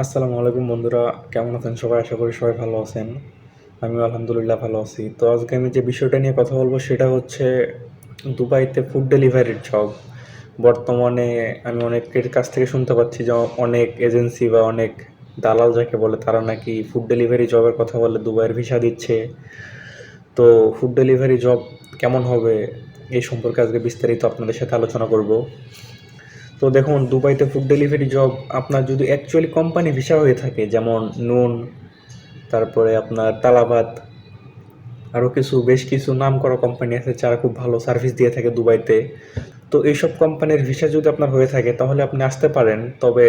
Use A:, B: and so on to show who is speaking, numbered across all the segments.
A: আসসালামু আলাইকুম বন্ধুরা, কেমন আছেন সবাই? আশা করি সবাই ভালো আছেন। আমিও আলহামদুলিল্লাহ ভালো আছি। তো আজকে আমি যে বিষয়টা নিয়ে কথা বলবো সেটা হচ্ছে দুবাইতে ফুড ডেলিভারির জব। বর্তমানে আমি অনেকের কাছ থেকে শুনতে পাচ্ছি যে অনেক এজেন্সি বা অনেক দালাল যাকে বলে তারা নাকি ফুড ডেলিভারি জবের কথা বলে দুবাইয়ের ভিসা দিচ্ছে। তো ফুড ডেলিভারি জব কেমন হবে এই সম্পর্কে আজকে বিস্তারিত আপনাদের সাথে আলোচনা করব। তো দেখুন, দুবাইতে ফুড ডেলিভারি জব আপনার যদি অ্যাকচুয়ালি কোম্পানি ভিসা হয়ে থাকে, যেমন নুন, তারপরে আপনার তালাবাত, আরও বেশ কিছু নাম করা কোম্পানি আছে যারা খুব ভালো সার্ভিস দিয়ে থাকে দুবাইতে। তো এইসব কোম্পানির ভিসা যদি আপনার হয়ে থাকে তাহলে আপনি আসতে পারেন। তবে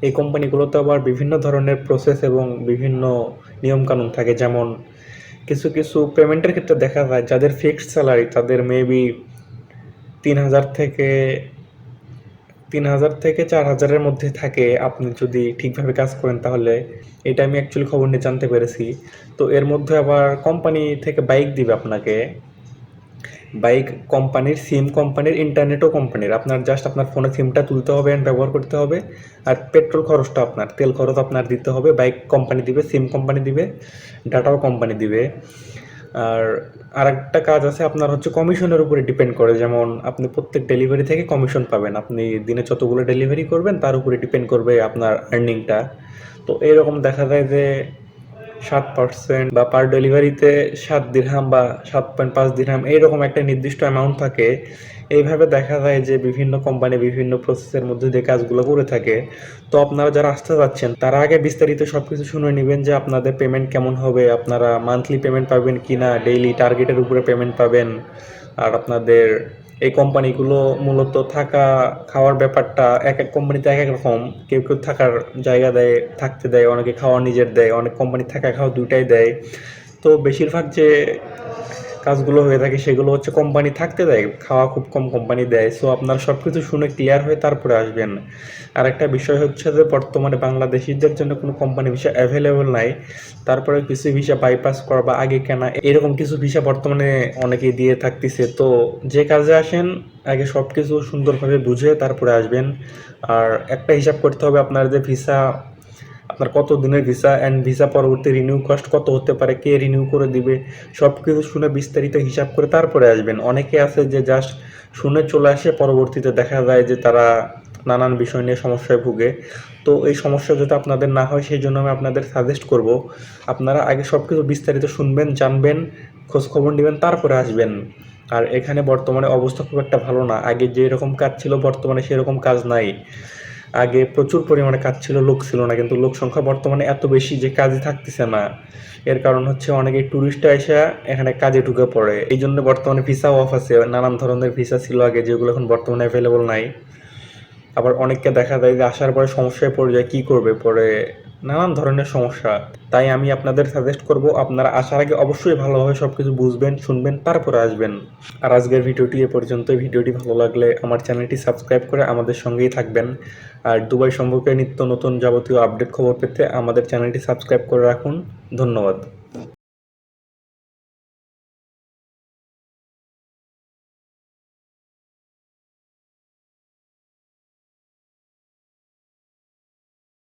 A: এই কোম্পানিগুলোতে আবার বিভিন্ন ধরনের প্রসেস এবং বিভিন্ন নিয়মকানুন থাকে। যেমন কিছু কিছু পেমেন্টের ক্ষেত্রে দেখা যায় যাদের ফিক্সড স্যালারি তাদের মেবি 3,000 থেকে 4,000 মধ্যে থাকে আপনি যদি ঠিকভাবে কাজ করেন তাহলে। এটা আমি অ্যাকচুয়ালি খবর নিয়ে জানতে পেরেছি। তো এর মধ্যে আবার কোম্পানি থেকে বাইক দিবে আপনাকে। বাইক কোম্পানির, সিম কোম্পানির, ইন্টারনেটও কোম্পানির। আপনার জাস্ট আপনার ফোনে সিমটা তুলতে হবে অ্যান্ড ব্যবহার করতে হবে। আর পেট্রোল খরচটা আপনার, তেল খরচ আপনার দিতে হবে। বাইক কোম্পানি দিবে, সিম কোম্পানি দিবে, ডাটাও কোম্পানি দিবে। আর আরেকটা কাজ আছে আপনার হচ্ছে কমিশনের উপরে ডিপেন্ড করে। যেমন আপনি প্রত্যেক ডেলিভারি থেকে কমিশন পাবেন। আপনি দিনে যতগুলো ডেলিভারি করবেন তার উপরে ডিপেন্ড করবে আপনার আর্নিংটা। তো এরকম দেখা যায় যে 7% বা পার ডেলিভারিতে 7 দিরহাম বা 7.5 দিরহাম এইরকম একটা নির্দিষ্ট অ্যামাউন্ট থাকে। এইভাবে দেখা যায় যে বিভিন্ন কোম্পানি বিভিন্ন প্রসেসের মধ্যে দিয়ে কাজগুলো করে থাকে। তো আপনারা যারা আসতে যাচ্ছেন তারা আগে বিস্তারিত সব কিছু শুনে নেবেন যে আপনাদের পেমেন্ট কেমন হবে, আপনারা মান্থলি পেমেন্ট পাবেন কি না, ডেইলি টার্গেটের উপরে পেমেন্ট পাবেন। আর আপনাদের এই কোম্পানিগুলো মূলত থাকা খাওয়ার ব্যাপারটা এক এক কোম্পানিতে এক এক রকম। কেউ কেউ থাকার জায়গা দেয়, থাকতে দেয়, অনেকে খাওয়া নিজের দেয়, অনেক কোম্পানি থাকা খাওয়া দুইটাই দেয়। তো বেশিরভাগ যে কাজগুলো হয়ে থাকে সেগুলো হচ্ছে কোম্পানি থাকতে দেয়, খাওয়া খুব কম কোম্পানি দেয়। সো আপনারা সব কিছু শুনে ক্লিয়ার হয়ে তারপরে আসবেন। আর একটা বিষয় হচ্ছে যে বর্তমানে বাংলাদেশিদের জন্য কোনো কোম্পানি ভিসা অ্যাভেলেবল নাই। তারপরে কিছু ভিসা বাইপাস করা বা আগে কেনা এরকম কিছু ভিসা বর্তমানে অনেকেই দিয়ে থাকতেছে। তো যে কাজে আসেন আগে সব কিছু সুন্দরভাবে বুঝে তারপরে আসবেন। আর একটা হিসাব করতে হবে আপনার যে ভিসা, আপনার কত দিনের ভিসা অ্যান্ড ভিসা পরবর্তী রিনিউ কস্ট কত হতে পারে, কে রিনিউ করে দিবে, সব কিছু শুনে বিস্তারিত হিসাব করে তারপরে আসবেন। অনেকে আছে যে জাস্ট শুনে চলে আসে, পরবর্তীতে দেখা যায় যে তারা নানান বিষয় নিয়ে সমস্যায় ভুগে। তো এই সমস্যা যাতে আপনাদের না হয় সেই জন্য আমি আপনাদের সাজেস্ট করব আপনারা আগে সব কিছু বিস্তারিত শুনবেন, জানবেন, খোঁজ খবর নেবেন, তারপরে আসবেন। আর এখানে বর্তমানে অবস্থা খুব একটা ভালো না। আগে যেরকম কাজ ছিল বর্তমানে সেরকম কাজ নাই। আগে প্রচুর পরিমাণে কাজ ছিল, লোক ছিল না, কিন্তু লোক সংখ্যা বর্তমানে এত বেশি যে কাজই থাকতেছে না। এর কারণ হচ্ছে অনেকে ট্যুরিস্ট এসে এখানে কাজে ঢুকে পড়ে। এই জন্য বর্তমানে ভিসা অফ আছে। নানান ধরনের ভিসা ছিল আগে যেগুলো এখন বর্তমানে অ্যাভেলেবল নাই। আবার অনেককে দেখা যায় যে আসার পরে সমস্যায় পড়ে যায়, কি করবে পরে, নানান ধরনের সমস্যা। তাই আমি আপনাদের সাজেস্ট করব আপনারা আসার আগে অবশ্যই ভালোভাবে সবকিছু বুঝবেন, শুনবেন, তারপরে আসবেন। আর আজকের ভিডিওটি এ পর্যন্ত। ভিডিওটি ভালো লাগলে আমার চ্যানেলটি সাবস্ক্রাইব করে আমাদের সঙ্গেই থাকবেন। আর দুবাই সম্পর্কে নিত্য নতুন যাবতীয় আপডেট খবর পেতে আমাদের চ্যানেলটি সাবস্ক্রাইব করে রাখুন। ধন্যবাদ।